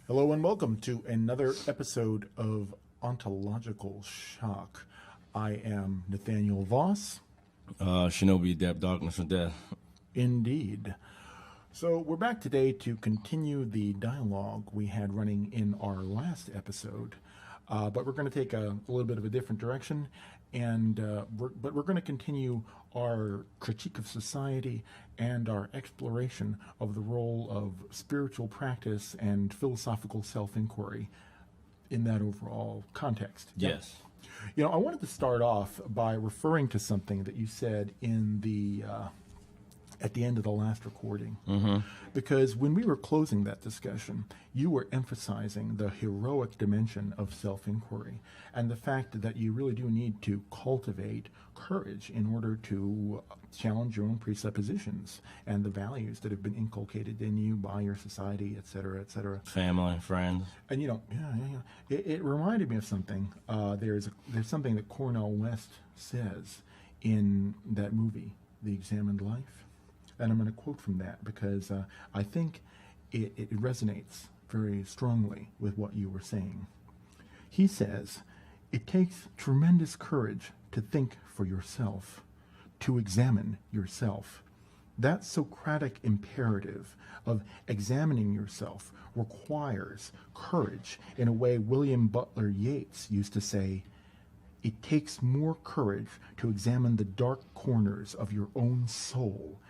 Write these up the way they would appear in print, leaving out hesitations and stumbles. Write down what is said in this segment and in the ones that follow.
Hello and welcome to another episode of Ontological Shock. I am Nathaniel Voss. Shinobi Depth, Darkness, and Death. Indeed. So we're back today to continue the dialogue we had running in our last episode, but we're going to take a little bit of a different direction, and we're going to continue our critique of society and our exploration of the role of spiritual practice and philosophical self-inquiry in that overall context. Yes. You know, I wanted to start off by referring to something that you said in the at the end of the last recording, because when we were closing that discussion, you were emphasizing the heroic dimension of self-inquiry and the fact that you really do need to cultivate courage in order to challenge your own presuppositions and the values that have been inculcated in you by your society, et cetera, family and friends. And you know, it reminded me of something. There's something that Cornel West says in that movie, The Examined Life. And I'm going to quote from that because I think it resonates very strongly with what you were saying. He says, "It takes tremendous courage to think for yourself, to examine yourself. That Socratic imperative of examining yourself requires courage in a way William Butler Yeats used to say, it takes more courage to examine the dark corners of your own soul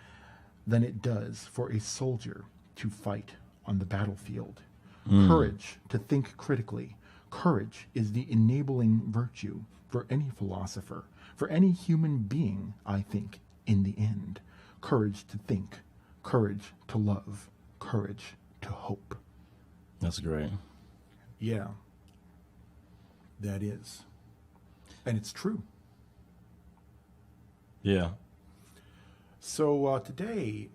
than it does for a soldier to fight on the battlefield. Courage to think critically. Courage is the enabling virtue for any philosopher, for any human being, I think, in the end. Courage to think, courage to love, courage to hope." That's great. Yeah, that is. And it's true. Yeah. So today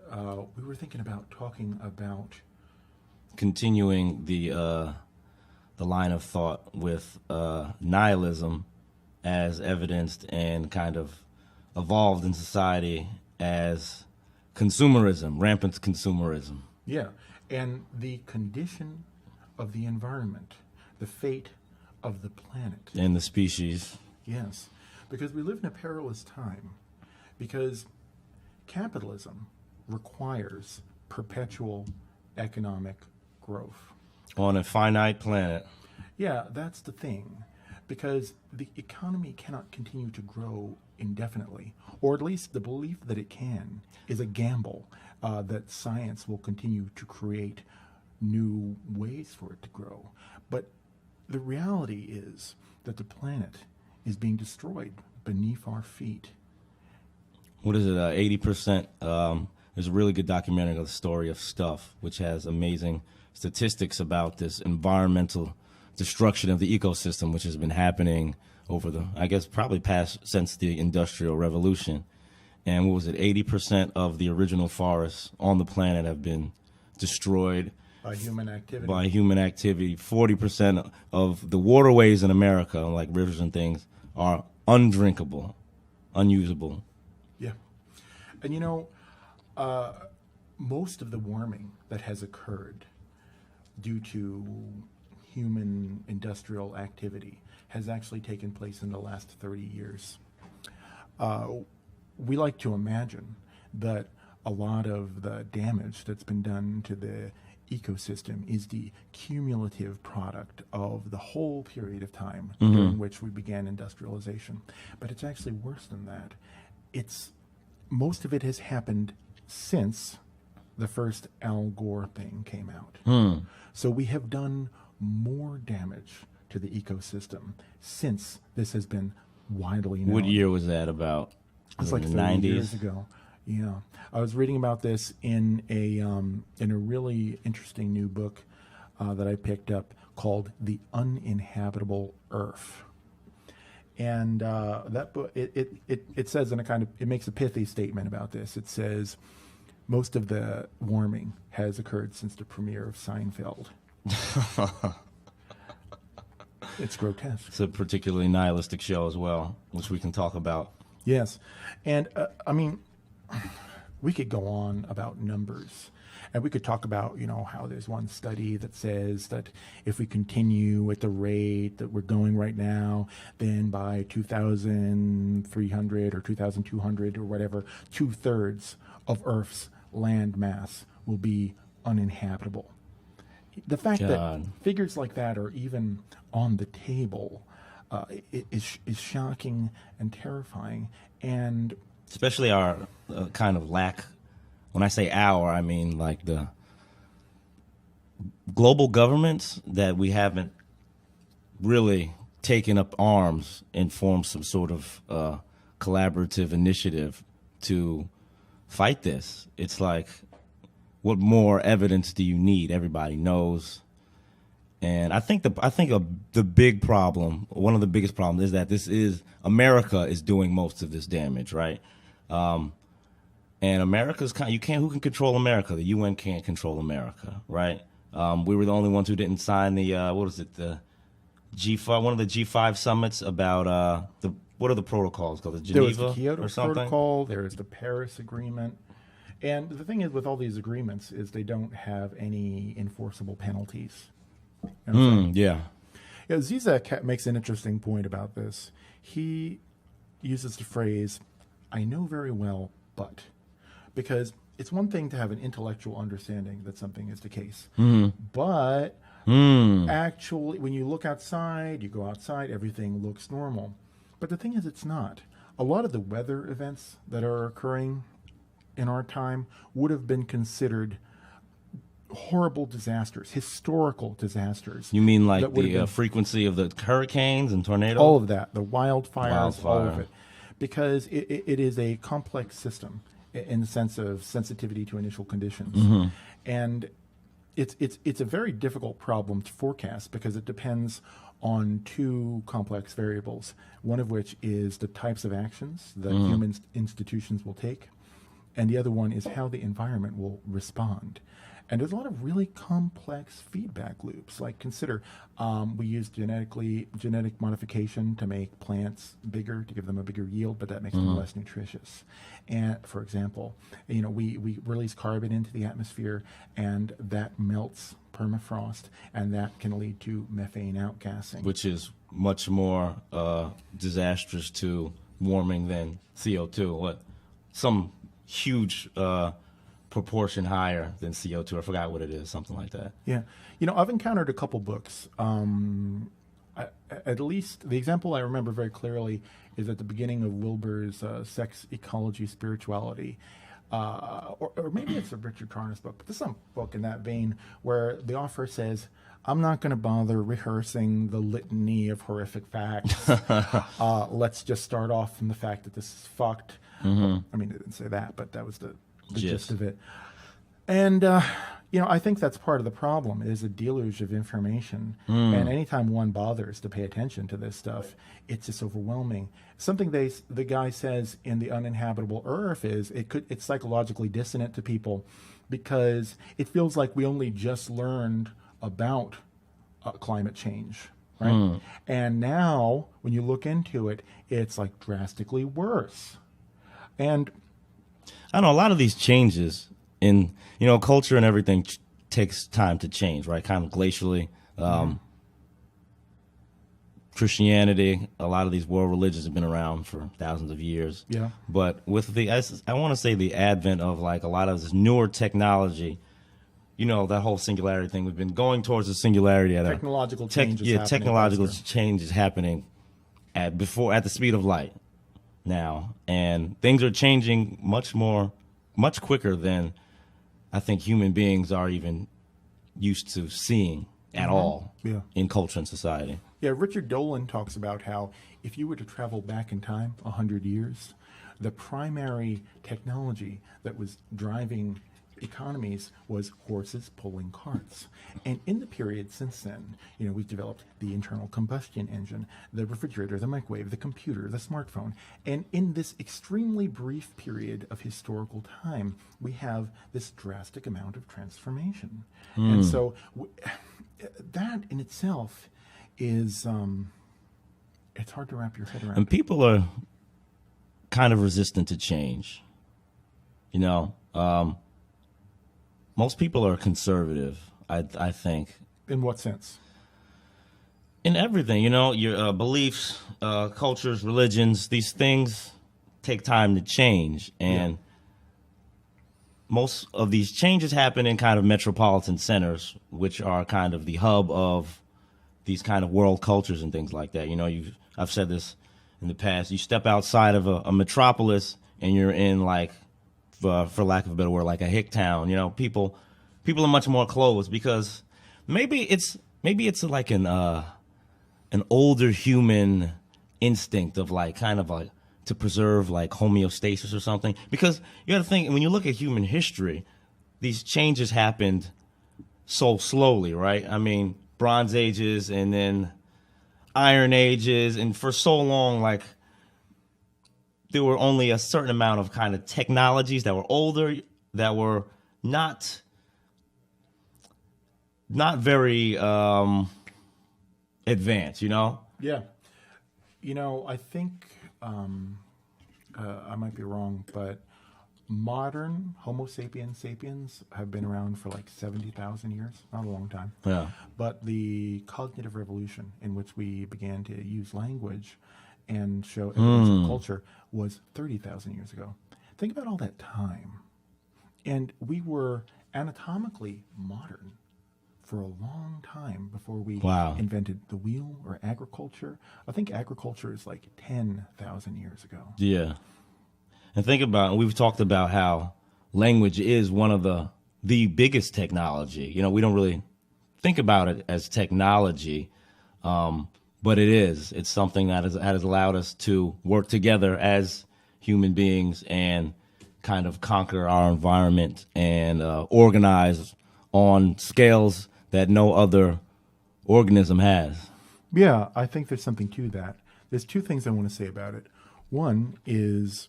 we were thinking about talking about Continuing the line of thought with nihilism as evidenced and kind of evolved in society as consumerism, rampant consumerism. Yeah, and the condition of the environment, the fate of the planet. And the species. Yes, because we live in a perilous time, because capitalism requires perpetual economic growth. On a finite planet. Yeah, that's the thing, because the economy cannot continue to grow indefinitely, or at least the belief that it can is a gamble that science will continue to create new ways for it to grow. But the reality is that the planet is being destroyed beneath our feet. What is it, 80%? There's a really good documentary of the story of Stuff, which has amazing statistics about this environmental destruction of the ecosystem, which has been happening over the, I guess, probably past since the Industrial Revolution. And what was it, 80% of the original forests on the planet have been destroyed By human activity. 40% of the waterways in America, like rivers and things, are undrinkable, unusable. Yeah. And you know, most of the warming that has occurred due to human industrial activity has actually taken place in the last 30 years. We like to imagine that a lot of the damage that's been done to the ecosystem is the cumulative product of the whole period of time during which we began industrialization. But it's actually worse than that. Most of it has happened since the first Al Gore thing came out. So we have done more damage to the ecosystem since this has been widely known. What year was that about? It's like 30 90s? years ago. Yeah, I was reading about this in a really interesting new book that I picked up called "The Uninhabitable Earth," and that book it says in a kind of, it makes a pithy statement about this. It says most of the warming has occurred since the premiere of Seinfeld. It's grotesque. It's a particularly nihilistic show as well, which we can talk about. Yes, and I mean, we could go on about numbers And we could talk about, how there's one study that says that if we continue at the rate that we're going right now, then by 2300 or 2200 or whatever, 2/3 of Earth's land mass will be uninhabitable. The fact that figures like that are even on the table is shocking and terrifying. And especially our kind of lack. When I say our, I mean like the global governments that we haven't really taken up arms and formed some sort of collaborative initiative to fight this. It's like, what more evidence do you need? Everybody knows. And I think the big problem, one of the biggest problems, is that America is doing most of this damage, right? And America's who can control America? The UN can't control America, right? We were the only ones who didn't sign the the G5, one of the G5 summits about what are the protocols called? The Geneva there was the Kyoto or something? Protocol. There is the Paris Agreement. And the thing is, with all these agreements, is they don't have any enforceable penalties. Yeah. Zizek makes an interesting point about this. He uses the phrase, "I know very well, but," because it's one thing to have an intellectual understanding that something is the case. But actually, when you look outside, you go outside, everything looks normal. But the thing is, it's not. A lot of the weather events that are occurring in our time would have been considered horrible disasters, historical disasters. You mean like the frequency of the hurricanes and tornadoes? All of that, the wildfires, all of it. Because it is a complex system in the sense of sensitivity to initial conditions. And it's a very difficult problem to forecast because it depends on two complex variables, one of which is the types of actions that human institutions will take, and the other one is how the environment will respond. And there's a lot of really complex feedback loops. Like consider, we use genetic modification to make plants bigger, to give them a bigger yield, but that makes them less nutritious. And for example, we release carbon into the atmosphere, and that melts permafrost, and that can lead to methane outgassing, which is much more disastrous to warming than CO2. What some huge proportion higher than CO2. I forgot what it is, something like that. Yeah. I've encountered a couple books. At least the example I remember very clearly is at the beginning of Wilbur's Sex, Ecology, Spirituality. Or maybe it's a Richard Tarnas book, but there's some book in that vein where the author says, I'm not going to bother rehearsing the litany of horrific facts. Let's just start off from the fact that this is fucked. I mean, they didn't say that, but that was the gist of it. And, I think that's part of the problem is a deluge of information. And anytime one bothers to pay attention to this stuff, it's just overwhelming. Something the guy says in The Uninhabitable Earth is it's psychologically dissonant to people because it feels like we only just learned about climate change. Right? And now when you look into it, it's like drastically worse. And I know a lot of these changes in, culture and everything takes time to change, right? Kind of glacially. Christianity, a lot of these world religions have been around for thousands of years. Yeah. But with I want to say the advent of like a lot of this newer technology, that whole singularity thing, we've been going towards the singularity at technological change is happening. Technological change is happening at the speed of light now, and things are changing much quicker than I think human beings are even used to seeing at all in culture and society. Yeah, Richard Dolan talks about how if you were to travel back in time 100 years, the primary technology that was driving economies was horses pulling carts. And in the period since then, we've developed the internal combustion engine, the refrigerator, the microwave, the computer, the smartphone. And in this extremely brief period of historical time, we have this drastic amount of transformation. And so that in itself is, it's hard to wrap your head around. And people are kind of resistant to change, most people are conservative, I think. In what sense? In everything, you know, your beliefs, cultures, religions, these things take time to change. And most of these changes happen in kind of metropolitan centers, which are kind of the hub of these kind of world cultures and things like that. You know, I've said this in the past. You step outside of a metropolis and you're in, like, for lack of a better word, like a hick town. You know, people are much more closed because maybe it's like an older human instinct of, like, kind of like to preserve, like, homeostasis or something. Because you got to think, when you look at human history, these changes happened so slowly, right? I mean, Bronze Ages and then Iron Ages, and for so long, like, there were only a certain amount of kind of technologies that were older, that were not very advanced, you know? Yeah. You know, I think I might be wrong, but modern Homo sapiens sapiens have been around for like 70,000 years, not a long time. Yeah. But the cognitive revolution in which we began to use language and show evidence of culture was 30,000 years ago. Think about all that time. And we were anatomically modern for a long time before we invented the wheel or agriculture. I think agriculture is like 10,000 years ago. Yeah. And think about, we've talked about how language is one of the biggest technology. You know, we don't really think about it as technology, but it is. It's something that has allowed us to work together as human beings and kind of conquer our environment and organize on scales that no other organism has. Yeah, I think there's something to that. There's two things I want to say about it. One is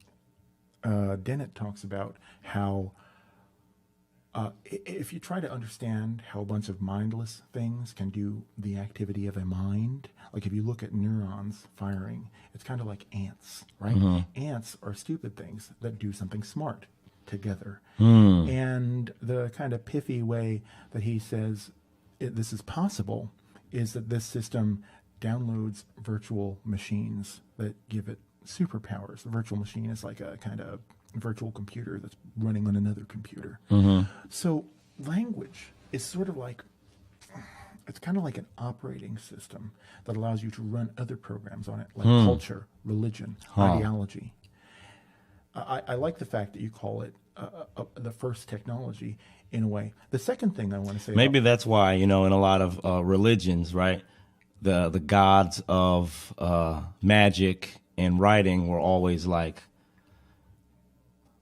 Dennett talks about how if you try to understand how a bunch of mindless things can do the activity of a mind, like if you look at neurons firing, it's kind of like ants, right? Ants are stupid things that do something smart together. And the kind of pithy way that he says this is possible is that this system downloads virtual machines that give it superpowers. The virtual machine is like a kind of virtual computer that's running on another computer. So language is sort of like, it's kind of like an operating system that allows you to run other programs on it, like culture, religion, ideology. I like the fact that you call it the first technology in a way. The second thing I want to say, maybe that's why, you know, in a lot of religions, right, the gods of magic and writing were always like,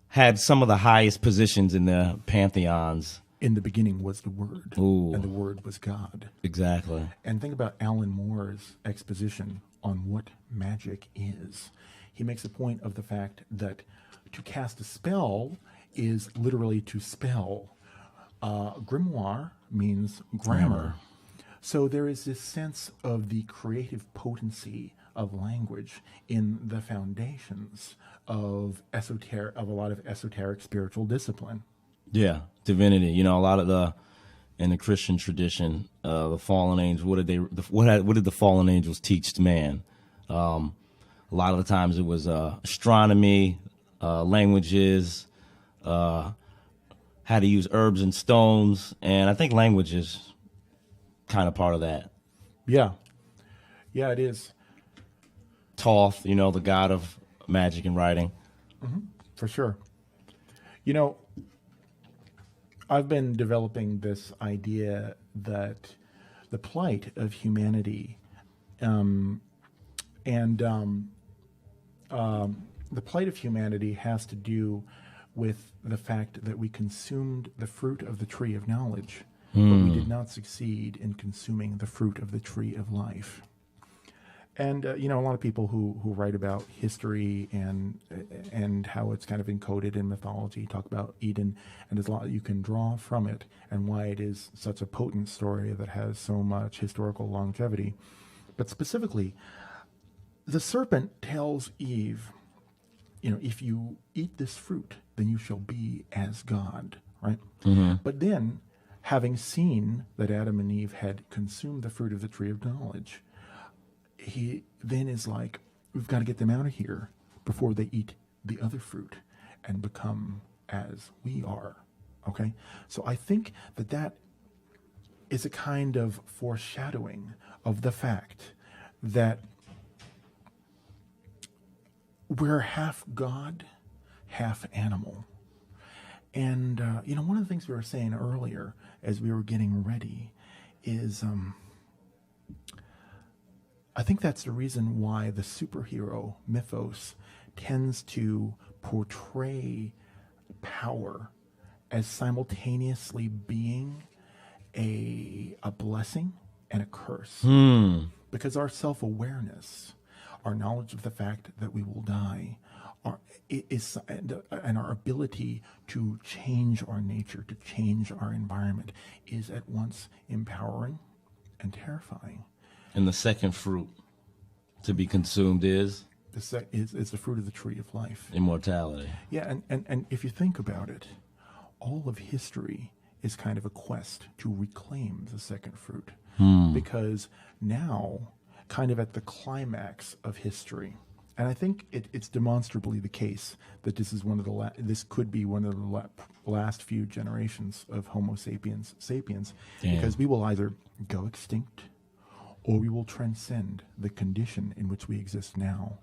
had some of the highest positions in the pantheons. In the beginning was the Word, and the Word was God. Exactly. And think about Alan Moore's exposition on what magic is. He makes a point of the fact that to cast a spell is literally to spell. Grimoire means grammar. So there is this sense of the creative potency of language in the foundations of a lot of esoteric spiritual discipline. Yeah, divinity. You know, a lot of in the Christian tradition, the fallen angels. What did the fallen angels teach to man? A lot of the times it was astronomy, languages, how to use herbs and stones, and I think language is kind of part of that. Yeah, it is. Thoth, you know, the god of magic and writing. For sure. You know, I've been developing this idea that the plight of humanity the plight of humanity has to do with the fact that we consumed the fruit of the tree of knowledge, but we did not succeed in consuming the fruit of the tree of life. And you know, a lot of people who write about history and how it's kind of encoded in mythology talk about Eden, and there's a lot you can draw from it and why it is such a potent story that has so much historical longevity. But specifically, the serpent tells Eve, you know, if you eat this fruit, then you shall be as God, right? But then, having seen that Adam and Eve had consumed the fruit of the tree of knowledge, he then is like, we've got to get them out of here before they eat the other fruit and become as we are. Okay? So I think that that is a kind of foreshadowing of the fact that we're half God, half animal. And, one of the things we were saying earlier as we were getting ready is I think that's the reason why the superhero mythos tends to portray power as simultaneously being a blessing and a curse. Because our self-awareness, our knowledge of the fact that we will die, and our ability to change our nature, to change our environment, is at once empowering and terrifying. And the second fruit to be consumed is Is the fruit of the tree of life. immortality. Yeah, and if you think about it, all of history is kind of a quest to reclaim the second fruit. Because now, kind of at the climax of history, and I think it's demonstrably the case that this is this could be one of the last few generations of Homo sapiens, Damn. because we will either go extinct or we will transcend the condition in which we exist now.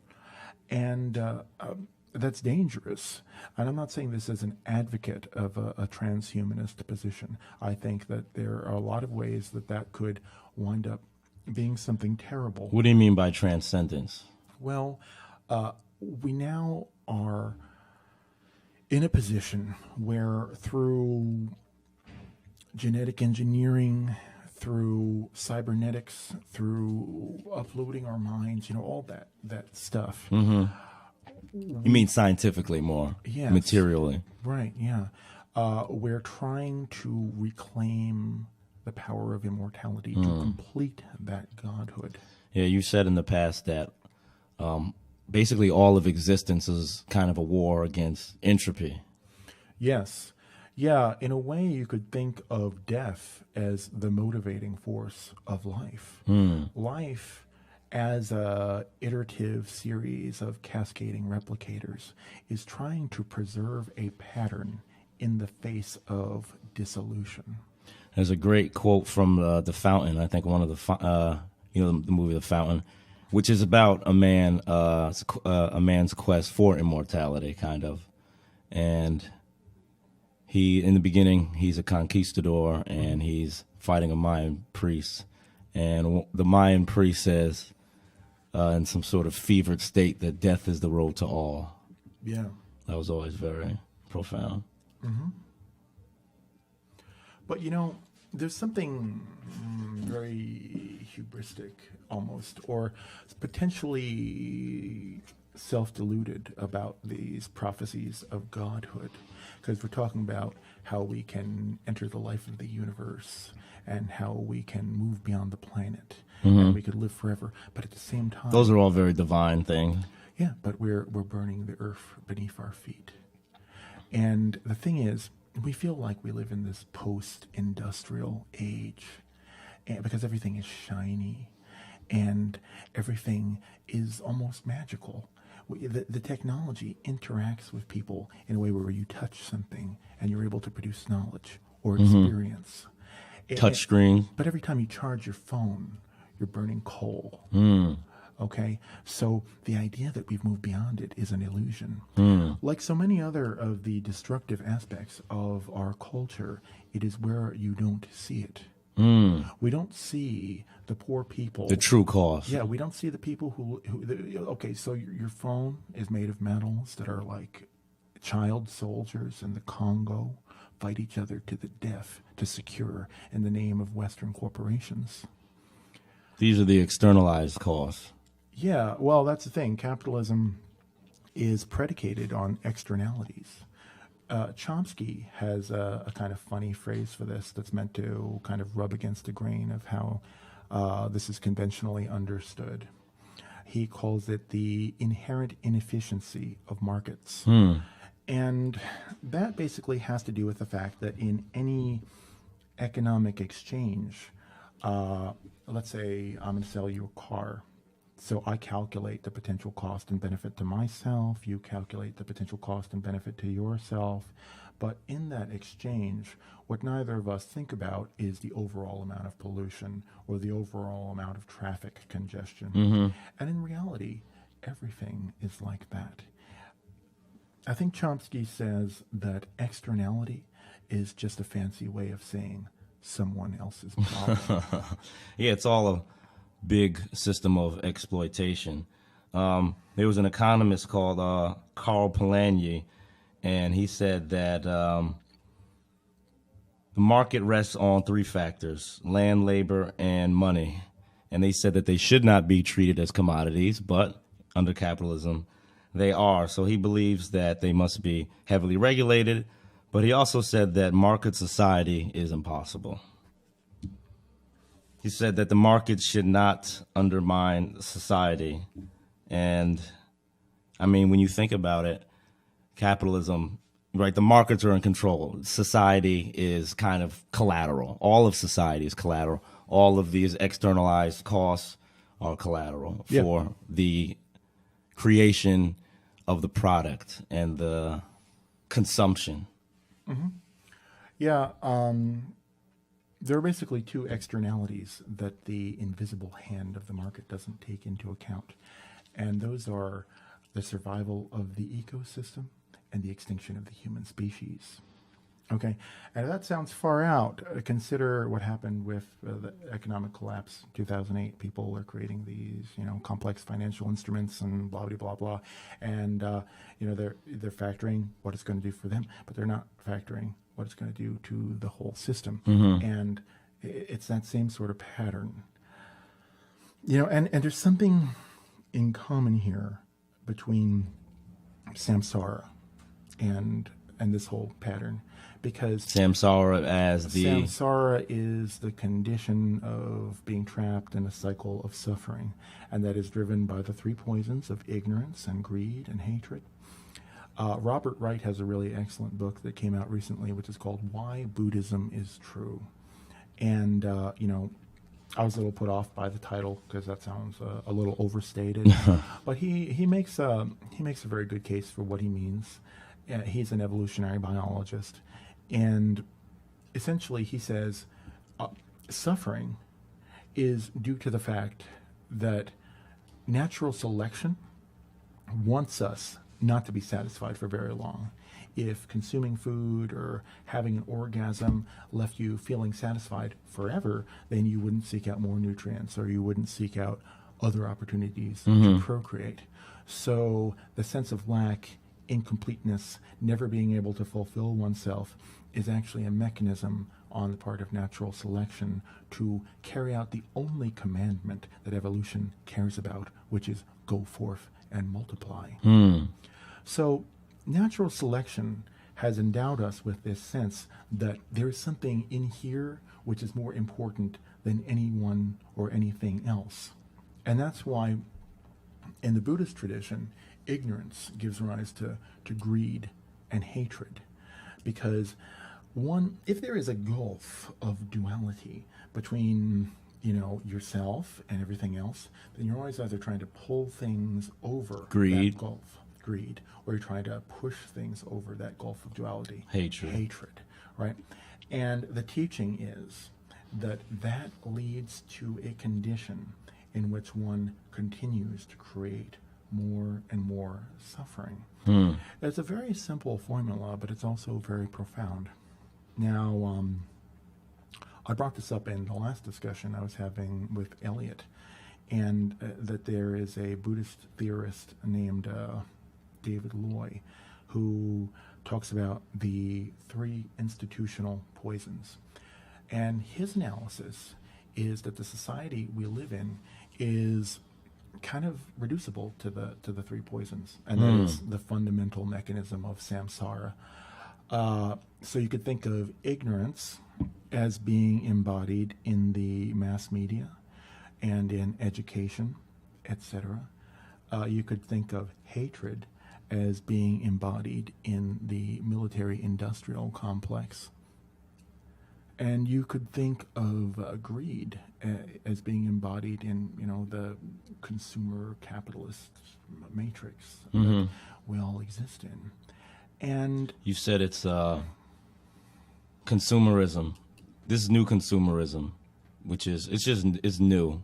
And that's dangerous. And I'm not saying this as an advocate of a transhumanist position. I think that there are a lot of ways that could wind up being something terrible. What do you mean by transcendence? Well, we now are in a position where through genetic engineering, through cybernetics, through uploading our minds, all that stuff. You mean scientifically more, Yes. materially. Right, yeah. We're trying to reclaim the power of immortality to complete that godhood. Yeah, you said in the past that basically all of existence is kind of a war against entropy. Yes. Yeah, in a way you could think of death as the motivating force of life. Life as a iterative series of cascading replicators is trying to preserve a pattern in the face of dissolution. There's a great quote from The Fountain, I think one of the movie The Fountain, which is about a man's quest for immortality, kind of. And in the beginning, he's a conquistador, and he's fighting a Mayan priest. And the Mayan priest says, in some sort of fevered state, that death is the road to all. Yeah. That was always very profound. But there's something very hubristic almost, or potentially self-deluded about these prophecies of godhood, because we're talking about how we can enter the life of the universe and how we can move beyond the planet and we could live forever. But at the same time, Those are all very divine things. yeah, but we're burning the earth beneath our feet. And the thing is, we feel like we live in this post-industrial age, and because everything is shiny and everything is almost magical. The technology interacts with people in a way where you touch something and you're able to produce knowledge or experience. Touch screen. But every time you charge your phone, you're burning coal. Okay? So the idea that we've moved beyond it is an illusion. Like so many other of the destructive aspects of our culture, it is where you don't see it. We don't see the poor people. The true cause. Yeah, we don't see the people okay, so your phone is made of metals that are like child soldiers in the Congo fight each other to the death to secure in the name of Western corporations. These are the externalized costs. Yeah, well, that's the thing. Capitalism is predicated on externalities. Chomsky has a kind of funny phrase for this that's meant to kind of rub against the grain of how this is conventionally understood. He calls it the inherent inefficiency of markets. And that basically has to do with the fact that in any economic exchange, let's say I'm going to sell you a car. So I calculate the potential cost and benefit to myself. You calculate the potential cost and benefit to yourself. But in that exchange, what neither of us think about is the overall amount of pollution or the overall amount of traffic congestion. And in reality, everything is like that. I think Chomsky says that externality is just a fancy way of saying someone else's problem. Yeah, it's all a big system of exploitation. There was an economist called Karl Polanyi, and he said that the market rests on three factors: land, labor, and money. And they said that they should not be treated as commodities, but under capitalism, they are. So he believes that they must be heavily regulated, but he also said that market society is impossible. He said that the market should not undermine society. And I mean, when you think about it, capitalism, right, the markets are in control. Society is kind of collateral. All of society is collateral. All of these externalized costs are collateral for the creation of the product and the consumption. Yeah, there are basically two externalities that the invisible hand of the market doesn't take into account. And those are the survival of the ecosystem and the extinction of the human species. Okay, and if that sounds far out, consider what happened with the economic collapse 2008. People are creating these, complex financial instruments and blah, blah, blah, blah. And, they're factoring what it's going to do for them, but they're not factoring what it's going to do to the whole system. And it's that same sort of pattern. And there's something in common here between samsara and this whole pattern, because Samsara is the condition of being trapped in a cycle of suffering, and that is driven by the three poisons of ignorance and greed and hatred. Robert Wright has a really excellent book that came out recently, which is called Why Buddhism is True. And, I was a little put off by the title because that sounds a little overstated. But he makes a very good case for what he means. He's an evolutionary biologist. And essentially he says suffering is due to the fact that natural selection wants us not to be satisfied for very long. If consuming food or having an orgasm left you feeling satisfied forever, then you wouldn't seek out more nutrients, or you wouldn't seek out other opportunities to procreate. So the sense of lack, incompleteness, never being able to fulfill oneself is actually a mechanism on the part of natural selection to carry out the only commandment that evolution cares about, which is go forth and multiply. So natural selection has endowed us with this sense that there is something in here which is more important than anyone or anything else. And that's why in the Buddhist tradition, ignorance gives rise to greed and hatred. Because if there is a gulf of duality between yourself and everything else, then you're always either trying to pull things over that gulf, greed, or you're trying to push things over that gulf of duality, hatred, right? And the teaching is that leads to a condition in which one continues to create more and more suffering. It's a very simple formula, but it's also very profound. Now, I brought this up in the last discussion I was having with Elliot, and that there is a Buddhist theorist named David Loy who talks about the three institutional poisons. And his analysis is that the society we live in is kind of reducible to the three poisons, and that is the fundamental mechanism of samsara. So you could think of ignorance as being embodied in the mass media and in education, etc. You could think of hatred as being embodied in the military-industrial complex. And you could think of greed as being embodied in, the consumer capitalist matrix that we all exist in. And you said it's consumerism. This is new consumerism, which is new.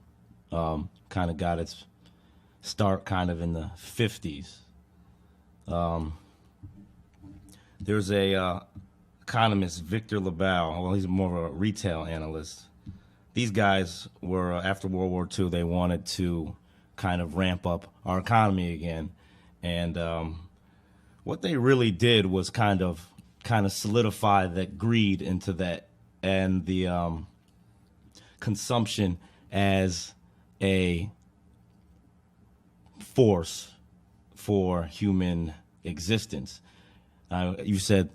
Kind of got its start kind of in the 50s. There's a economist, Victor LaBelle. Well, he's more of a retail analyst. These guys were, after World War II, they wanted to kind of ramp up our economy again. And what they really did was kind of solidify that greed into that, and the consumption as a force for human existence. You said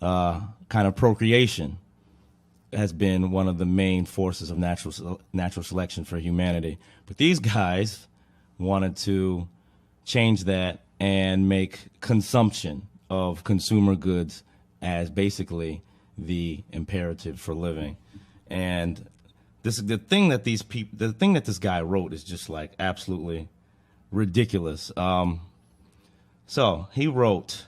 kind of procreation has been one of the main forces of natural selection for humanity. But these guys wanted to change that and make consumption of consumer goods as basically the imperative for living. And the thing that this guy wrote is just like absolutely ridiculous. So he wrote,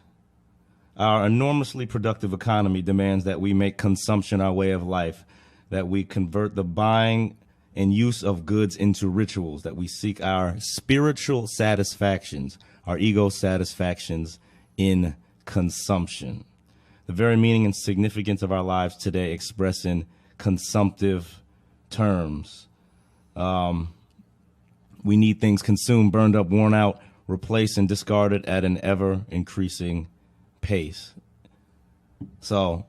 "Our enormously productive economy demands that we make consumption our way of life, that we convert the buying and use of goods into rituals, that we seek our spiritual satisfactions, our ego satisfactions in consumption. The very meaning and significance of our lives today express in consumptive terms. We need things consumed, burned up, worn out, replaced, and discarded at an ever-increasing pace." So,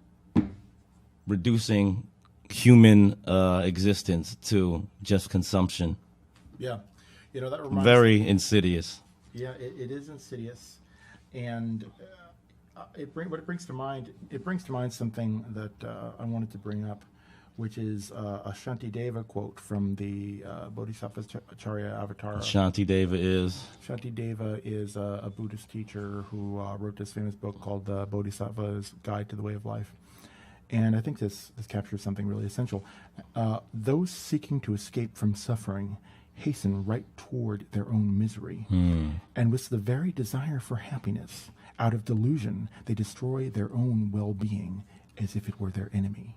reducing human existence to just consumption. Yeah. That reminds Very insidious. Yeah, it is insidious. And what it brings to mind something that I wanted to bring up, which is a Shantideva quote from the Bodhisattva Acharya Avatar. Shantideva is a Buddhist teacher who wrote this famous book called The Bodhisattva's Guide to the Way of Life. And I think this captures something really essential. Those seeking to escape from suffering hasten right toward their own misery. And with the very desire for happiness, out of delusion, they destroy their own well-being as if it were their enemy.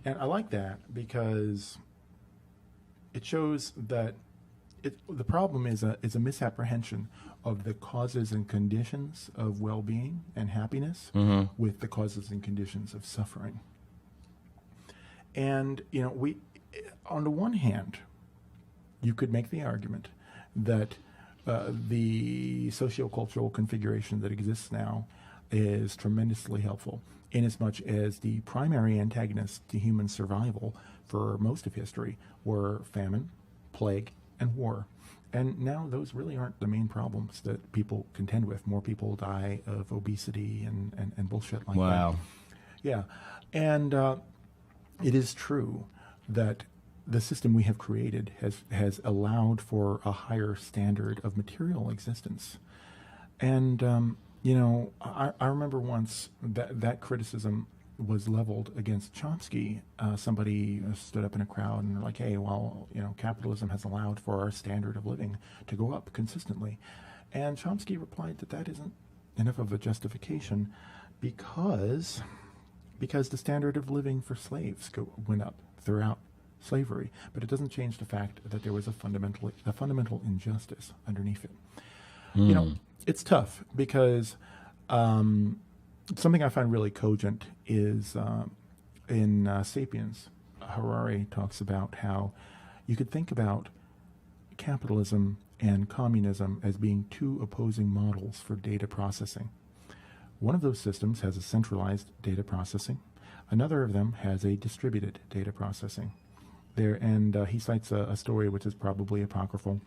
And I like that because it shows that the problem is a misapprehension of the causes and conditions of well-being and happiness with the causes and conditions of suffering. And, we, on the one hand, you could make the argument that the sociocultural configuration that exists now is tremendously helpful, inasmuch as the primary antagonists to human survival for most of history were famine, plague, and war. And now those really aren't the main problems that people contend with. More people die of obesity and bullshit like that. Wow. Yeah. And it is true that the system we have created has allowed for a higher standard of material existence. And, I remember once that criticism was leveled against Chomsky. Somebody stood up in a crowd and they're like, hey, well, capitalism has allowed for our standard of living to go up consistently. And Chomsky replied that isn't enough of a justification because the standard of living for slaves went up throughout slavery, but it doesn't change the fact that there was a fundamental injustice underneath it. It's tough because something I find really cogent is in Sapiens, Harari talks about how you could think about capitalism and communism as being two opposing models for data processing. One of those systems has a centralized data processing. Another of them has a distributed data processing. He cites a story which is probably apocryphal,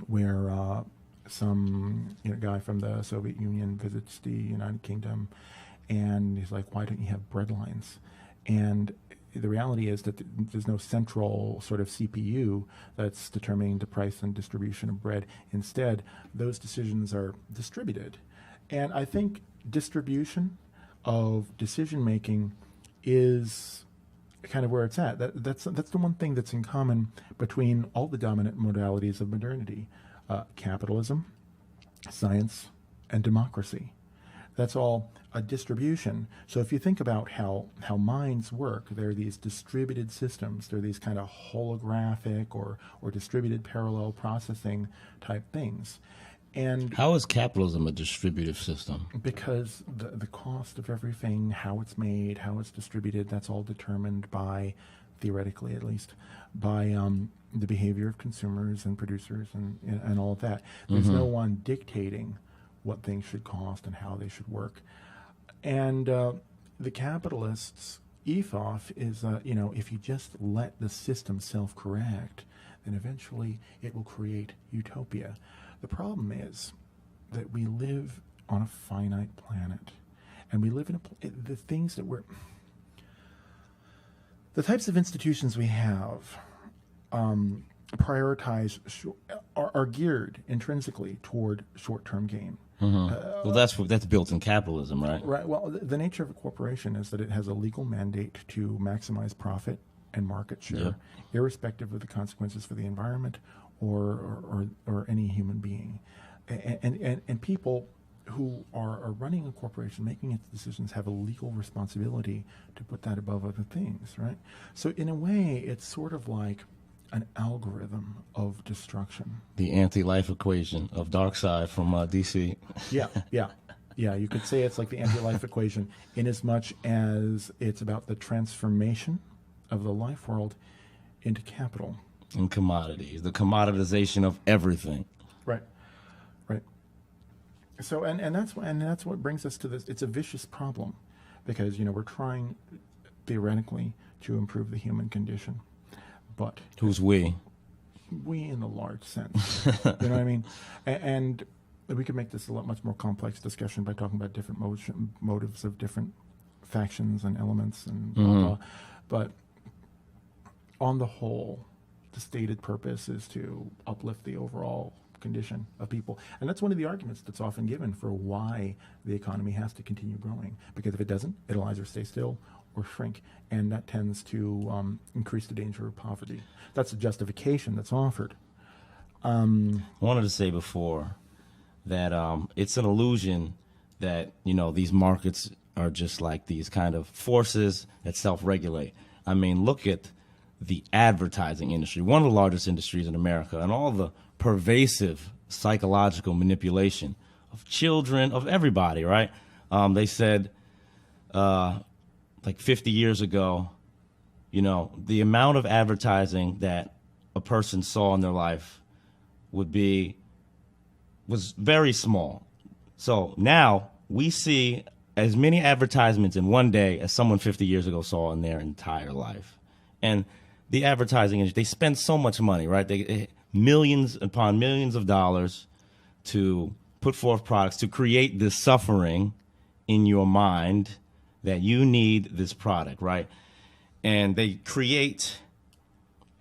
where some guy from the Soviet Union visits the United Kingdom, and he's like, "Why don't you have bread lines?" And the reality is that there's no central sort of CPU that's determining the price and distribution of bread. Instead, those decisions are distributed. And I think distribution of decision making is kind of where it's at. That's the one thing that's in common between all the dominant modalities of modernity: capitalism, science, and democracy. That's all a distribution. So if you think about how minds work, there are these distributed systems. There are these kind of holographic or distributed parallel processing type things. And how is capitalism a distributive system? Because the cost of everything, how it's made, how it's distributed, that's all determined by, theoretically at least, by the behavior of consumers and producers and all of that. There's no one dictating what things should cost and how they should work. And the capitalists' ethos is, if you just let the system self-correct, then eventually it will create utopia. The problem is that we live on a finite planet, and we live in the things that the types of institutions we have prioritize are geared intrinsically toward short-term gain. Well, that's built in capitalism, right? Right. Well, the nature of a corporation is that it has a legal mandate to maximize profit and market share, irrespective of the consequences for the environment or any human being. And people who are running a corporation, making its decisions, have a legal responsibility to put that above other things, right? So in a way, it's sort of like an algorithm of destruction. The anti-life equation of Darkseid from DC. Yeah. You could say it's like the anti-life equation, in as much as it's about the transformation of the life world into capital and commodities, the commoditization of everything. Right. So and that's what brings us to this. It's a vicious problem, because we're trying theoretically to improve the human condition. But who's we? We in the large sense. You know what I mean? And we could make this a much more complex discussion by talking about different motives of different factions and elements and blah, blah. But on the whole, the stated purpose is to uplift the overall condition of people. And that's one of the arguments that's often given for why the economy has to continue growing. Because if it doesn't, it'll either stay still or shrink, and that tends to increase the danger of poverty. That's the justification that's offered. I wanted to say before that it's an illusion that these markets are just like these kind of forces that self-regulate. I mean, look at the advertising industry, one of the largest industries in America, and all the pervasive psychological manipulation of children, of everybody, right? They said like 50 years ago, the amount of advertising that a person saw in their life was very small. So now we see as many advertisements in one day as someone 50 years ago saw in their entire life. And the advertising industry, they spend so much money, right? They millions upon millions of dollars to put forth products to create this suffering in your mind that you need this product, right? And they create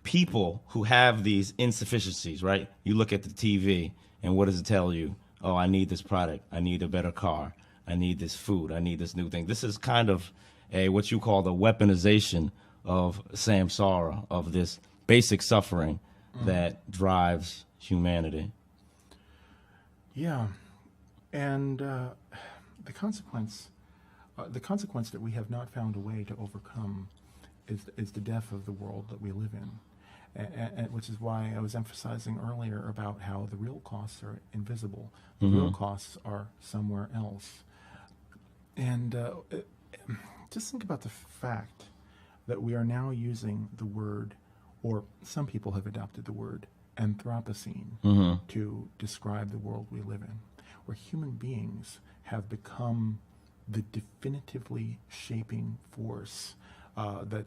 people who have these insufficiencies, right? You look at the TV, and what does it tell you? Oh, I need this product. I need a better car. I need this food. I need this new thing. This is kind of what you call the weaponization of Samsara, of this basic suffering that drives humanity. Yeah, and the consequence that we have not found a way to overcome is the death of the world that we live in, and which is why I was emphasizing earlier about how the real costs are invisible. The real costs are somewhere else. And just think about the fact that we are now using the word, or some people have adopted the word, Anthropocene to describe the world we live in, where human beings have become the definitively shaping force that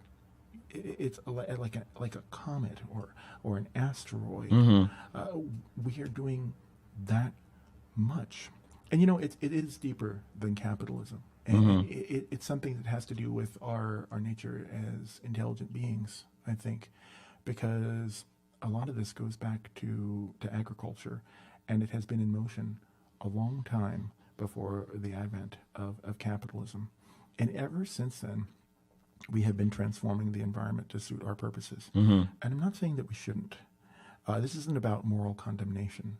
it's like a comet or an asteroid. We are doing that much, and it is deeper than capitalism. And it's something that has to do with our nature as intelligent beings, I think, because a lot of this goes back to agriculture, and it has been in motion a long time before the advent of capitalism. And ever since then, we have been transforming the environment to suit our purposes. And I'm not saying that we shouldn't. This isn't about moral condemnation.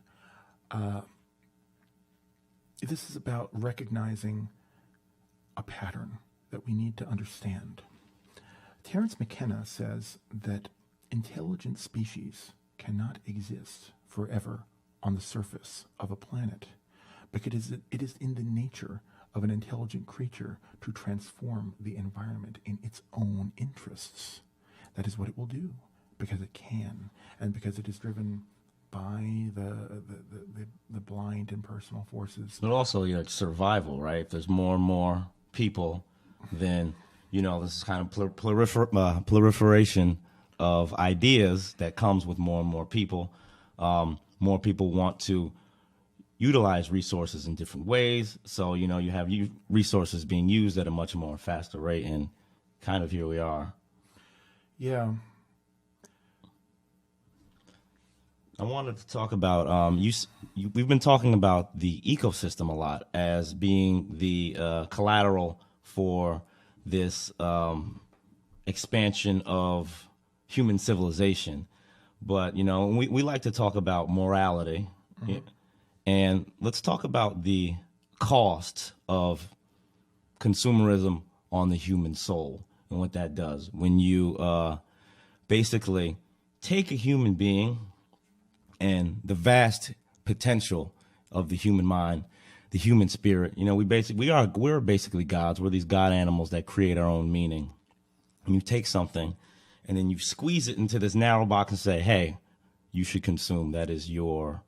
This is about recognizing a pattern that we need to understand. Terence McKenna says that intelligent species cannot exist forever on the surface of a planet, because it is in the nature of an intelligent creature to transform the environment in its own interests. That is what it will do, because it can, and because it is driven by the blind impersonal forces. But also, survival, right? If there's more and more people, then, this is kind of proliferation of ideas that comes with more and more people. More people want to utilize resources in different ways. So, you have resources being used at a much more faster rate, and kind of here we are. Yeah. I wanted to talk about, we've been talking about the ecosystem a lot as being the collateral for this expansion of human civilization. But, we like to talk about morality. And let's talk about the cost of consumerism on the human soul and what that does. When you basically take a human being and the vast potential of the human mind, the human spirit, we're basically gods. We're these god animals that create our own meaning. And you take something and then you squeeze it into this narrow box and say, hey, you should consume. That is your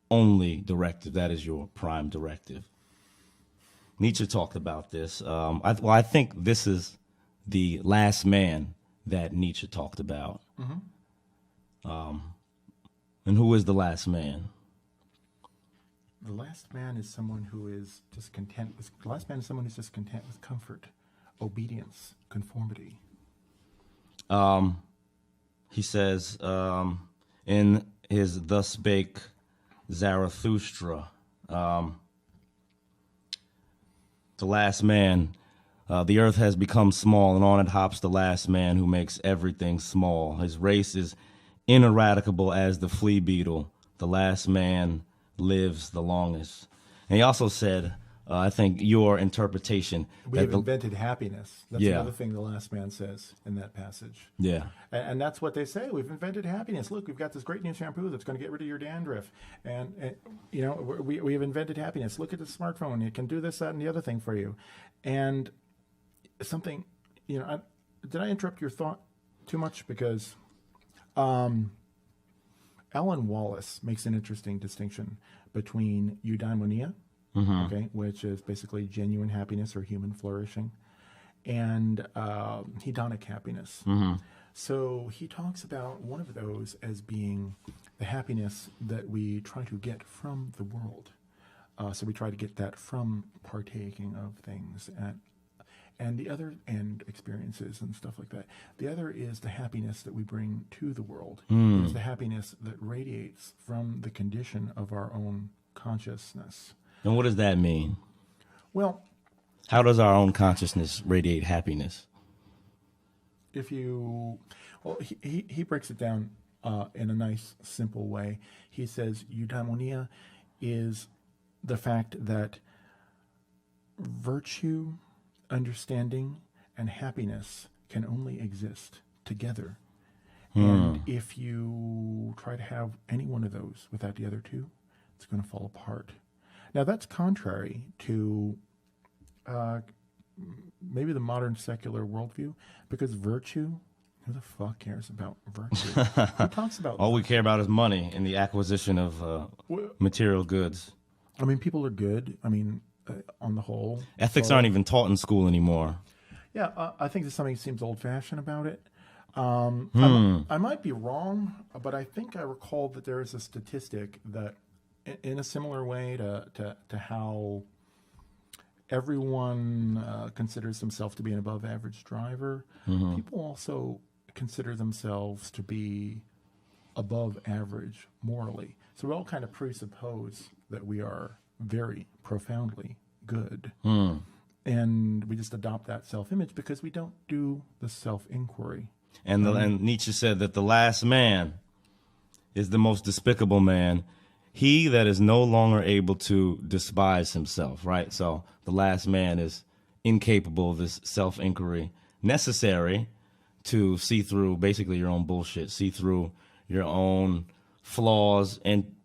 only directive. That is your prime directive. Nietzsche talked about this. I think this is the last man that Nietzsche talked about. And who is the last man? The last man is someone who is just content. The last man is someone who's just content with comfort, obedience, conformity. He says in his Thus Spake Zarathustra, the last man, the earth has become small, and on it hops the last man who makes everything small. His race is ineradicable as the flea beetle. The last man lives the longest. And he also said, I think your interpretation. We have invented happiness. That's Yeah. another thing the last man says in that passage. Yeah. And that's what they say. We've invented happiness. Look, we've got this great new shampoo that's going to get rid of your dandruff. And we have invented happiness. Look at the smartphone. It can do this, that, and the other thing for you. And something, did I interrupt your thought too much? Because Alan Wallace makes an interesting distinction between eudaimonia, okay, which is basically genuine happiness or human flourishing, and hedonic happiness. So he talks about one of those as being the happiness that we try to get from the world. So we try to get that from partaking of things and the other, and experiences and stuff like that. The other is the happiness that we bring to the world. It's the happiness that radiates from the condition of our own consciousness. And what does that mean? Well, how does our own consciousness radiate happiness? He breaks it down in a nice, simple way. He says eudaimonia is the fact that virtue, understanding, and happiness can only exist together. And if you try to have any one of those without the other two, it's going to fall apart. Now, that's contrary to maybe the modern secular worldview, because virtue, who the fuck cares about virtue? Who talks about All we care about is money and the acquisition of material goods. I mean, people are good. I mean, on the whole. Ethics aren't even taught in school anymore. Yeah, I think there's something that seems old-fashioned about it. I might be wrong, but I think I recall that there is a statistic that, in a similar way to how everyone considers himself to be an above average driver. People also consider themselves to be above average morally. So we all kind of presuppose that we are very profoundly good. And we just adopt that self-image because we don't do the self-inquiry. And Nietzsche said that the last man is the most despicable man, he that is no longer able to despise himself, right? So the last man is incapable of this self-inquiry necessary to see through basically your own bullshit, see through your own flaws, and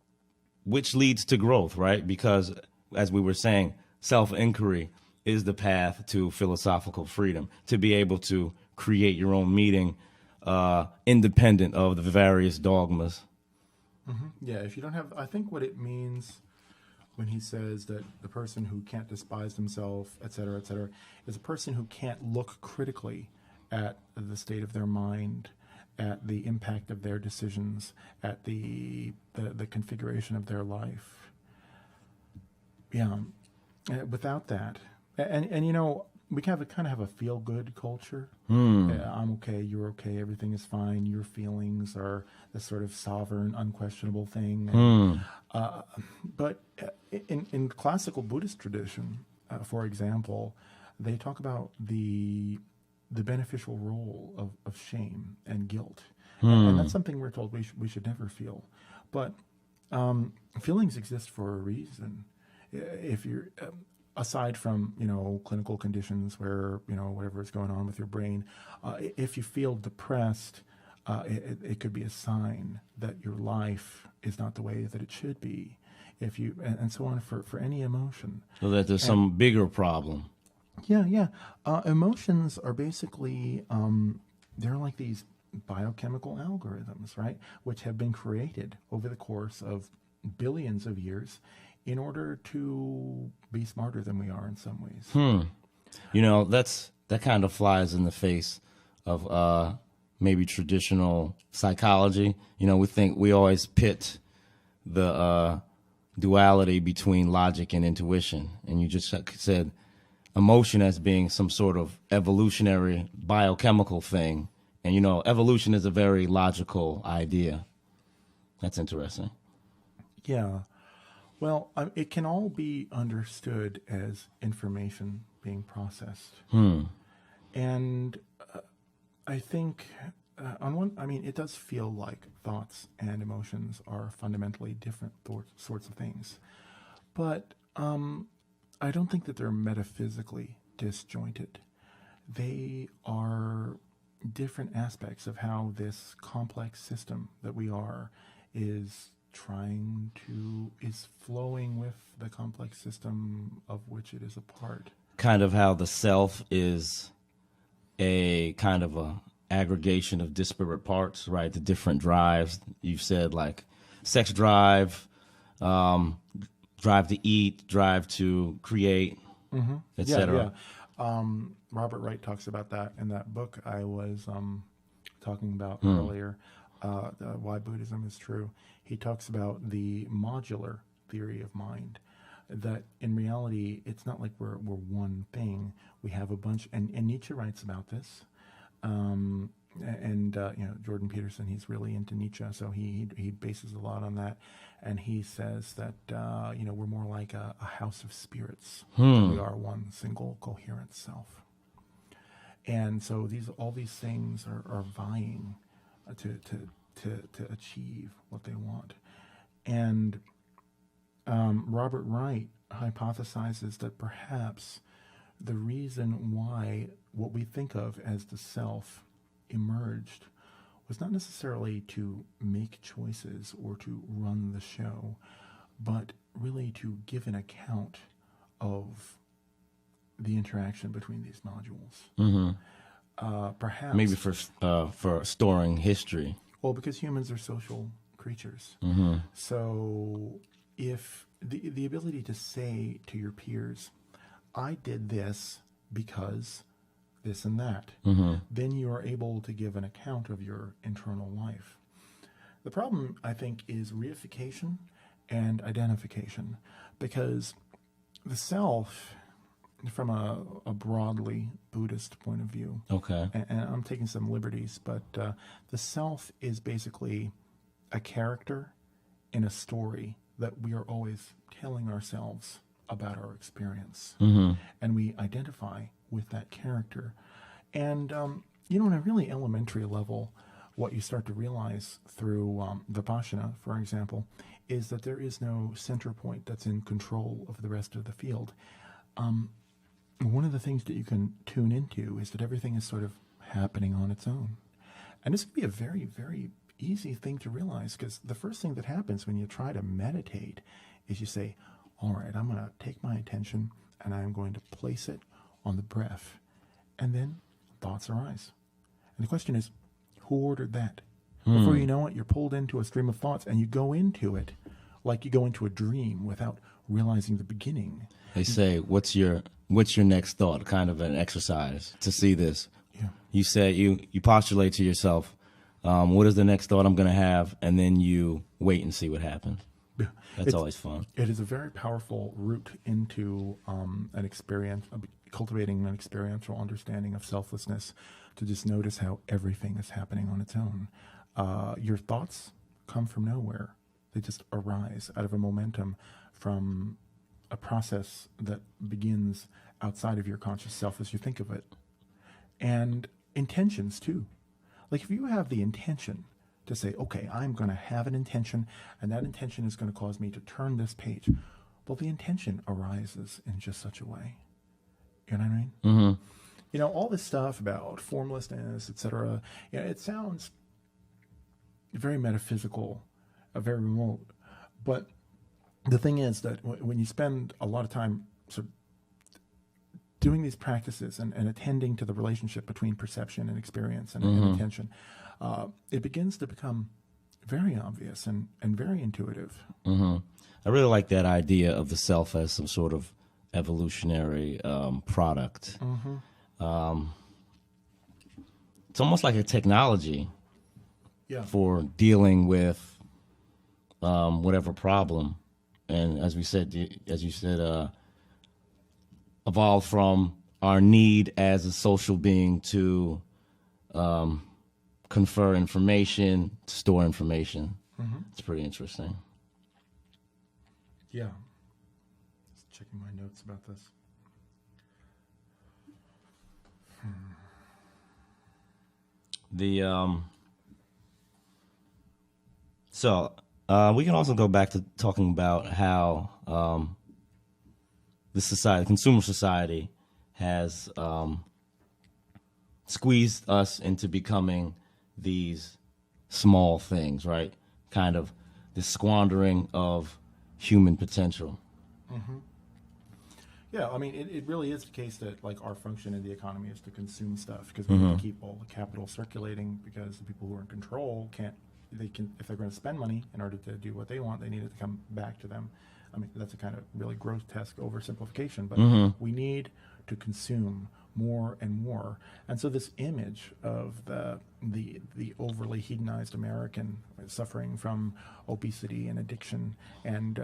which leads to growth, right? Because as we were saying, self-inquiry is the path to philosophical freedom, to be able to create your own meaning independent of the various dogmas. Yeah, if you don't have, I think what it means when he says that the person who can't despise himself, et cetera, is a person who can't look critically at the state of their mind, at the impact of their decisions, at the configuration of their life. Yeah, without that, and you know, we kind of have a feel-good culture. I'm okay, you're okay, everything is fine. Your feelings are this sort of sovereign, unquestionable thing. And, but in classical Buddhist tradition, for example, they talk about the beneficial role of shame and guilt, and that's something we're told we should never feel. But feelings exist for a reason. If you're aside from, you know, clinical conditions where, you know, whatever is going on with your brain, if you feel depressed, it could be a sign that your life is not the way that it should be. If you and so on for any emotion. So that there's some bigger problem. Yeah. Emotions are basically they're like these biochemical algorithms, right, which have been created over the course of billions of years in order to be smarter than we are in some ways. You know, that kind of flies in the face of maybe traditional psychology. You know, we always pit the duality between logic and intuition, and you just said emotion as being some sort of evolutionary biochemical thing, and you know, evolution is a very logical idea. That's interesting. Yeah. Well, it can all be understood as information being processed. And I think it does feel like thoughts and emotions are fundamentally different sorts of things. But I don't think that they're metaphysically disjointed. They are different aspects of how this complex system that we are is flowing with the complex system of which it is a part. Kind of how the self is a kind of a aggregation of disparate parts, right? The different drives. You've said like sex drive, drive to eat, drive to create, etc. Yeah. Robert Wright talks about that in that book I was talking about earlier, Why Buddhism is True. He talks about the modular theory of mind, that in reality, it's not like we're one thing. We have a bunch, and Nietzsche writes about this. You know, Jordan Peterson, he's really into Nietzsche, so he bases a lot on that. And he says that, you know, we're more like a house of spirits. We are one single coherent self. And so all these things are vying to achieve what they want. And Robert Wright hypothesizes that perhaps the reason why what we think of as the self emerged was not necessarily to make choices or to run the show, but really to give an account of the interaction between these modules. Perhaps maybe for storing history. Well, because humans are social creatures. So if the ability to say to your peers, I did this because this and that, then you are able to give an account of your internal life. The problem, I think, is reification and identification, because the self, from a broadly Buddhist point of view. Okay. And I'm taking some liberties, but the self is basically a character in a story that we are always telling ourselves about our experience. And we identify with that character. And, on a really elementary level, what you start to realize through Vipassana, for example, is that there is no center point that's in control of the rest of the field. One of the things that you can tune into is that everything is sort of happening on its own. And this can be a very, very easy thing to realize, because the first thing that happens when you try to meditate is you say, all right, I'm going to take my attention and I'm going to place it on the breath. And then thoughts arise. And the question is, who ordered that? Before you know it, you're pulled into a stream of thoughts and you go into it like you go into a dream without realizing the beginning. They say, what's your next thought? Kind of an exercise to see this. Yeah. You say, you postulate to yourself, what is the next thought I'm going to have? And then you wait and see what happens. Yeah. That's always fun. It is a very powerful route into an experience, cultivating an experiential understanding of selflessness, to just notice how everything is happening on its own. Your thoughts come from nowhere. They just arise out of a momentum from a process that begins outside of your conscious self as you think of it. And intentions, too. Like if you have the intention to say, okay, I'm going to have an intention, and that intention is going to cause me to turn this page. Well, the intention arises in just such a way. You know what I mean? Mm-hmm. All this stuff about formlessness, etc., it sounds very metaphysical, very remote. But the thing is that when you spend a lot of time sort of doing these practices and attending to the relationship between perception and experience and attention, it begins to become very obvious and very intuitive. I really like that idea of the self as some sort of evolutionary product. It's almost like a technology for dealing with whatever problem. And as you said, evolved from our need as a social being to confer information, to store information. It's pretty interesting. Yeah. Just checking my notes about this. So we can also go back to talking about how the consumer society, has squeezed us into becoming these small things, right? Kind of the squandering of human potential. Yeah, I mean, it really is the case that like our function in the economy is to consume stuff, because we need to keep all the capital circulating, because the people who are in control if they're going to spend money in order to do what they want, they need it to come back to them. I mean, that's a kind of really grotesque oversimplification, but we need to consume more and more. And so this image of the overly hedonized American suffering from obesity and addiction, and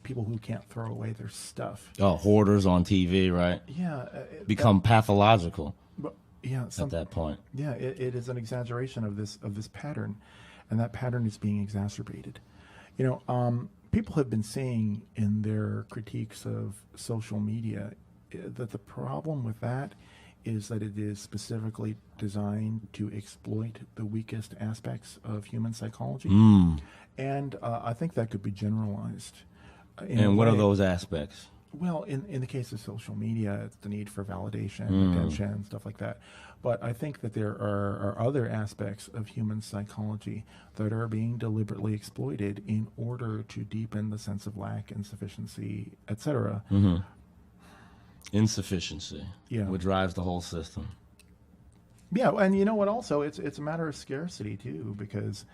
people who can't throw away their stuff. Oh, hoarders on TV, right? Yeah. Become pathological. Yeah, at that point. Yeah, it is an exaggeration of this pattern, and that pattern is being exacerbated. People have been saying in their critiques of social media that the problem with that is that it is specifically designed to exploit the weakest aspects of human psychology. And I think that could be generalized. And what are those aspects? Well, in the case of social media, it's the need for validation, attention, stuff like that. But I think that there are other aspects of human psychology that are being deliberately exploited in order to deepen the sense of lack, insufficiency, etc. Insufficiency. Yeah. What drives the whole system. Yeah, and you know what? Also, it's a matter of scarcity too, because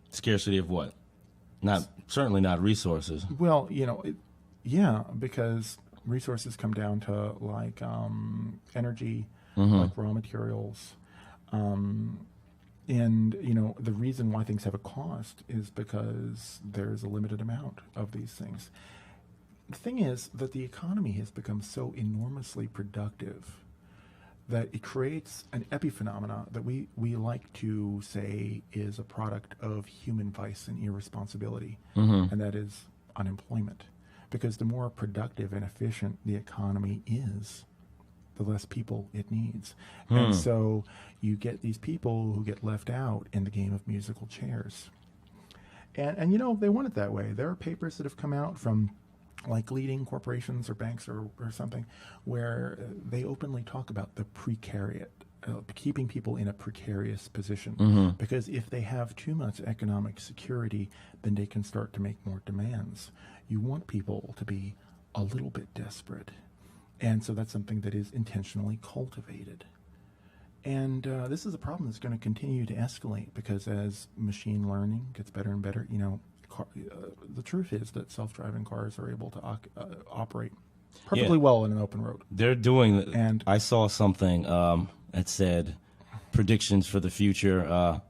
scarcity of what? Certainly not resources. Well, because resources come down to like energy, like raw materials, and the reason why things have a cost is because there's a limited amount of these things. the thing is that the economy has become so enormously productive that it creates an epiphenomena that we like to say is a product of human vice and irresponsibility, and that is unemployment. Because the more productive and efficient the economy is, the less people it needs. And so you get these people who get left out in the game of musical chairs. And you know, they want it that way. There are papers that have come out from like leading corporations or banks or something where they openly talk about the precariat, keeping people in a precarious position. Because if they have too much economic security, then they can start to make more demands. You want people to be a little bit desperate. And so that's something that is intentionally cultivated. And this is a problem that's going to continue to escalate because as machine learning gets better and better, you know, the truth is that self-driving cars are able to operate perfectly well in an open road. They're doing, and I saw something that said predictions for the future,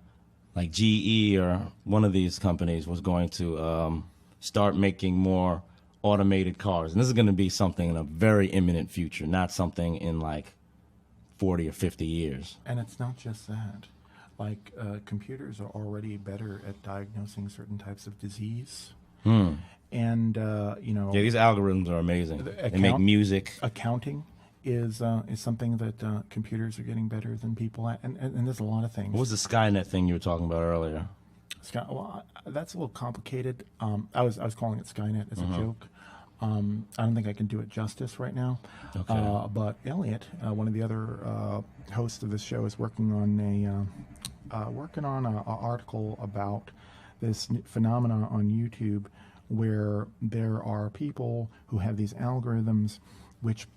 like GE or one of these companies was going to start making more automated cars. And this is going to be something in a very imminent future, not something in like 40 or 50 years. And it's not just that. Like computers are already better at diagnosing certain types of disease. And, you know... Yeah, these algorithms are amazing. They make music. Accounting is something that computers are getting better than people at. And there's a lot of things. What was the Skynet thing you were talking about earlier? Well, that's a little complicated. I was calling it Skynet as a joke. I don't think I can do it justice right now. Okay. But Elliot, one of the other hosts of this show, is working on an article about this phenomena on YouTube, where there are people who have these algorithms which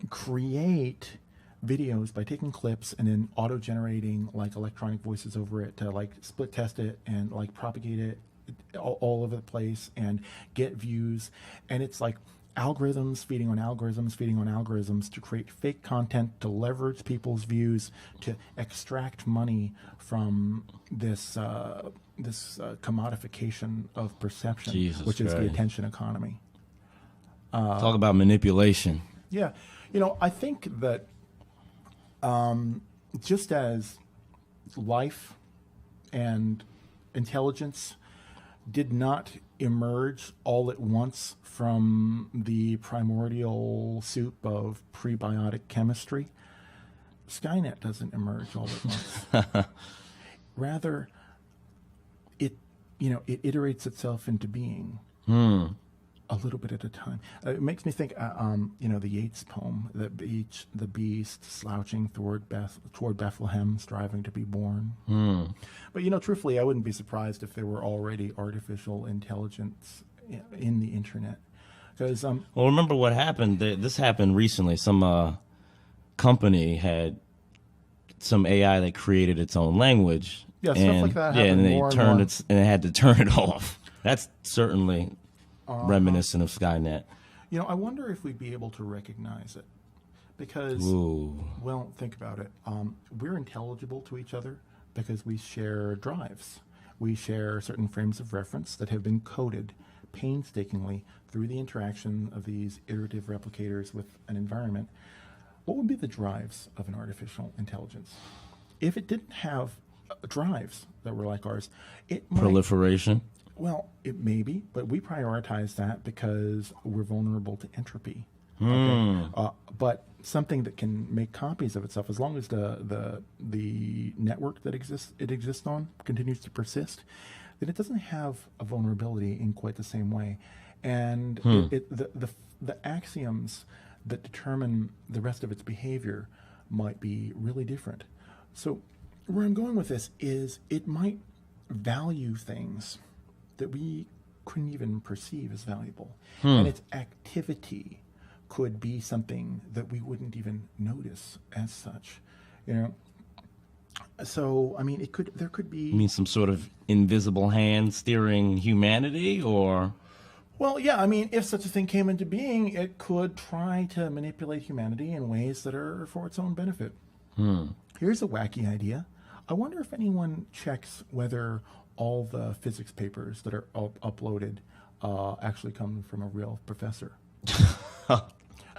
create videos by taking clips and then auto-generating like electronic voices over it to like split test it and like propagate it all over the place and get views. And it's like algorithms feeding on algorithms feeding on algorithms to create fake content, to leverage people's views, to extract money from this commodification of perception, which is the attention economy. Talk about manipulation. Yeah. You know, I think that just as life and intelligence did not emerge all at once from the primordial soup of prebiotic chemistry, Skynet doesn't emerge all at once. Rather, it iterates itself into being a little bit at a time. It makes me think, the Yeats poem, the beast slouching toward Bethlehem, striving to be born. But, truthfully, I wouldn't be surprised if there were already artificial intelligence in the internet. Because well, remember what happened? This happened recently. Some company had some AI that created its own language. Yeah, stuff like that. Yeah, and they turned and it had to turn it off. That's certainly reminiscent of Skynet. I wonder if we'd be able to recognize it. Because, well, think about it. We're intelligible to each other because we share drives. We share certain frames of reference that have been coded painstakingly through the interaction of these iterative replicators with an environment. What would be the drives of an artificial intelligence? If it didn't have drives that were like ours, it might... Proliferation? Well, it may be, but we prioritize that because we're vulnerable to entropy. Okay? But something that can make copies of itself, as long as the network that it exists on continues to persist, then it doesn't have a vulnerability in quite the same way. And the axioms that determine the rest of its behavior might be really different. So where I'm going with this is it might value things that we couldn't even perceive as valuable. And its activity could be something that we wouldn't even notice as such. So, I mean, there could be... You mean some sort of invisible hand steering humanity, or... Well, yeah, I mean, if such a thing came into being, it could try to manipulate humanity in ways that are for its own benefit. Here's a wacky idea. I wonder if anyone checks whether all the physics papers that are uploaded actually come from a real professor.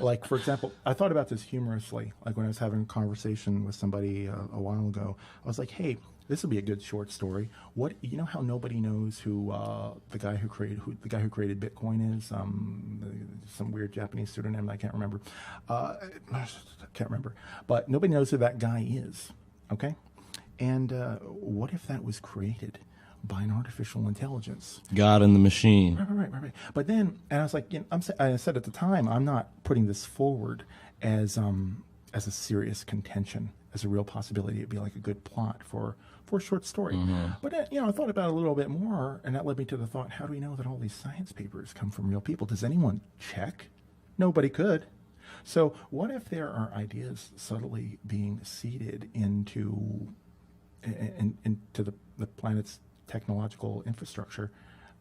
Like, for example, I thought about this humorously. Like when I was having a conversation with somebody a while ago, I was like, "Hey, this would be a good short story. What, you know how nobody knows who the guy who created Bitcoin is? Some weird Japanese pseudonym I can't remember. But nobody knows who that guy is. Okay, and what if that was created by an artificial intelligence? God in the machine. Right. But then, and I was like, I said at the time, I'm not putting this forward as a serious contention, as a real possibility. It'd be like a good plot for a short story. But I thought about it a little bit more, and that led me to the thought: how do we know that all these science papers come from real people? Does anyone check? Nobody could. So what if there are ideas subtly being seeded into the planet's technological infrastructure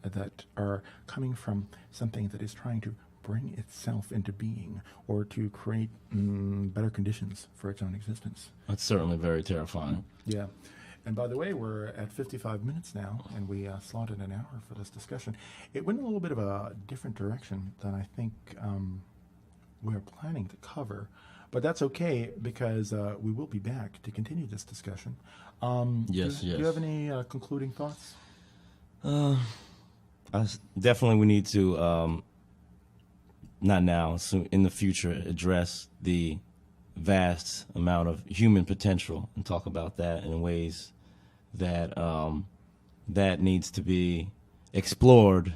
that are coming from something that is trying to bring itself into being, or to create better conditions for its own existence? That's certainly very terrifying. Yeah. And by the way, we're at 55 minutes now, and we slotted an hour for this discussion. It went in a little bit of a different direction than I think we're planning to cover, but that's okay, because we will be back to continue this discussion. Yes. Do you have any concluding thoughts? Definitely we need to, not now, soon, in the future, address the vast amount of human potential and talk about that in ways that that needs to be explored,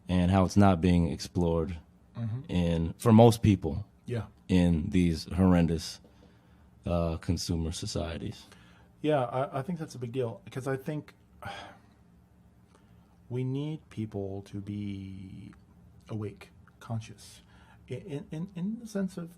and how it's not being explored for most people in these horrendous consumer societies. Yeah, I think that's a big deal, because I think we need people to be awake, conscious, in the sense of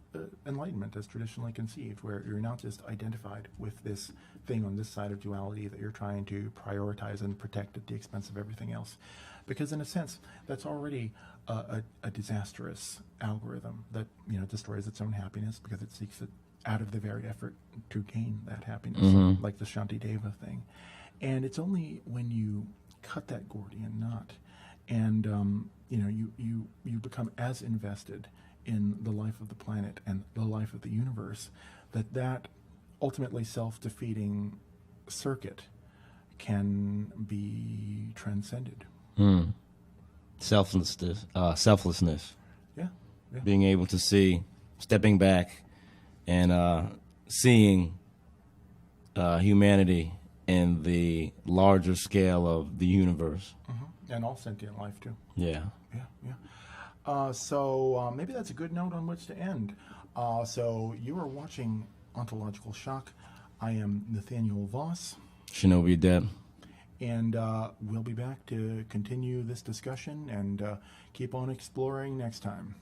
enlightenment as traditionally conceived, where you're not just identified with this thing on this side of duality that you're trying to prioritize and protect at the expense of everything else. Because in a sense, that's already a disastrous algorithm that destroys its own happiness, because it seeks it out of the very effort to gain that happiness, like the Shantideva thing. And it's only when you cut that Gordian knot, and you become as invested in the life of the planet and the life of the universe, that ultimately self-defeating circuit can be transcended. Selflessness. Yeah. Being able to see, stepping back, and seeing humanity in the larger scale of the universe. And all sentient life, too. Yeah. So maybe that's a good note on which to end. So you are watching Ontological Shock. I am Nathaniel Voss. Shinobi Deb. And we'll be back to continue this discussion and keep on exploring next time.